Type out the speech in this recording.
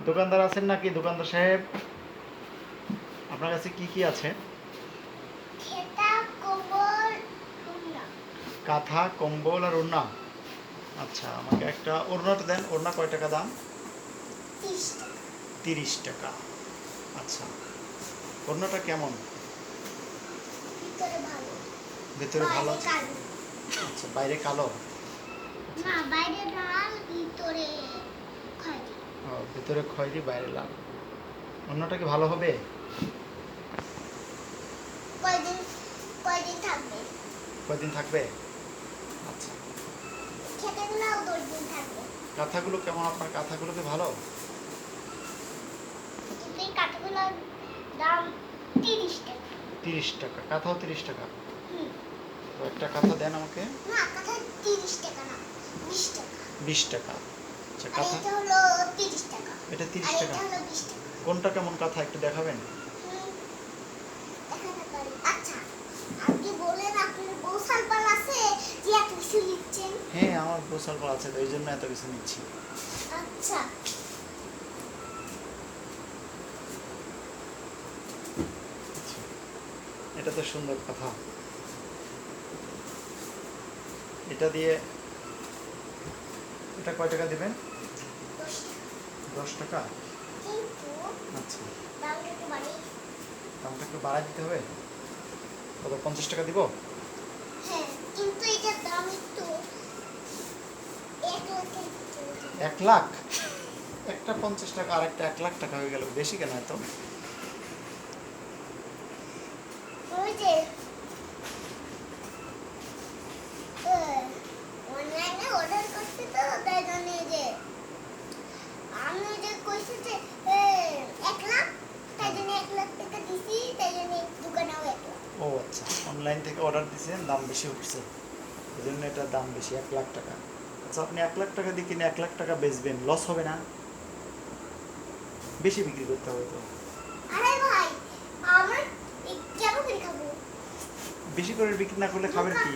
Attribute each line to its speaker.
Speaker 1: দোকানদার আছেন নাকি দোকানদার সাহেব? আপনার কাছে কি কি আছে?
Speaker 2: খেতা কম্বল রুনা
Speaker 1: কাঁথা, কম্বল আর ওড়না। আচ্ছা, আমাকে একটা ওড়নাটা দেন। ওড়না কয় টাকা দাম?
Speaker 2: 30 টাকা
Speaker 1: 30 টাকা। আচ্ছা, ওড়নাটা কেমন?
Speaker 2: ভিতরে ভালো
Speaker 1: ভেতরে ভালো
Speaker 2: বাইরে
Speaker 1: আছে?
Speaker 2: কালো
Speaker 1: আচ্ছা, বাইরে কালো?
Speaker 2: না বাইরে লাল ভিতরে খয়েরি
Speaker 1: ও, ভেতরে খয়েরি বাইরে লাল। ওড়নাটা কি ভালো হবে?
Speaker 2: কয়দিন কয়দিন থাকবে
Speaker 1: কয়দিন থাকবে? আচ্ছা,
Speaker 2: খেতেগুলোও 10 দিন থাকবে
Speaker 1: কাঁথাগুলো কেমন? আপনার কাঁথাগুলো কি ভালো?
Speaker 2: কিন্তু এই কাঠগুলোর দাম 30 টাকা
Speaker 1: 30 টাকা, কাঁথাও 30 টাকা।
Speaker 2: হুম
Speaker 1: তো একটা কাঁথা দেন আমাকে।
Speaker 2: না কাঠা 30 টাকা না 20 টাকা
Speaker 1: 20 টাকা। আচ্ছা,
Speaker 2: আর
Speaker 1: কাঁথা
Speaker 2: এটা হলো 30 টাকা
Speaker 1: এটা 30
Speaker 2: আর
Speaker 1: টাকা।
Speaker 2: এটা হলো 20 টাকা
Speaker 1: কোনটা কেমন কাঁথা একটু দেখাবেন?
Speaker 2: দেখাতে পারি আচ্ছা আপনি বলেন আপনার গোসাল পাল আছে যে এত কিছু লিখছেন
Speaker 1: হ্যাঁ, আমার গোসাল পাল আছে, তো এই জন্য এত কিছু নিচ্ছি।
Speaker 2: আচ্ছা
Speaker 1: আচ্ছা, এটা তো সুন্দর কথা। এটা দিয়ে এটা কয় টাকা দিবেন?
Speaker 2: 10 টাকা
Speaker 1: 10 টাকা।
Speaker 2: কিন্তু
Speaker 1: আচ্ছা,
Speaker 2: দামটা একটু বাড়িয়ে
Speaker 1: দামটা একটু বাড়াই দিতে হবে। কত, 50 টাকা দিব?
Speaker 2: হ্যাঁ কিন্তু এটার দাম একটু 1 লাখের ভিতরে
Speaker 1: 1 লাখ? একটা 50 টাকা আর একটা 1 লাখ টাকা হয়ে গেল, বেশি কেন এত?
Speaker 2: ওই যে অনলাইনে অর্ডার করতে তো তাই জন্য এই যে আমি ওই যে কইছি যে 1 লাখ তাই জন্য 1 লাখ টাকা দিছি তাই জন্য দোকানেও 1 লাখ
Speaker 1: ও আচ্ছা, অনলাইন থেকে অর্ডার দিয়েছেন, দাম বেশি উঠছে, এই জন্য এটার দাম বেশি, 1 লাখ টাকা। আচ্ছা, আপনি 1 লাখ টাকা দিয়ে কিনে 1 লাখ টাকা বেচবেন, লস হবে না? বেশি বিক্রি করতে হবে তো।
Speaker 2: আরে ভাই আমার কেন করে খাবো
Speaker 1: বেশি করে বিক্রি না করলে খাবেন কি?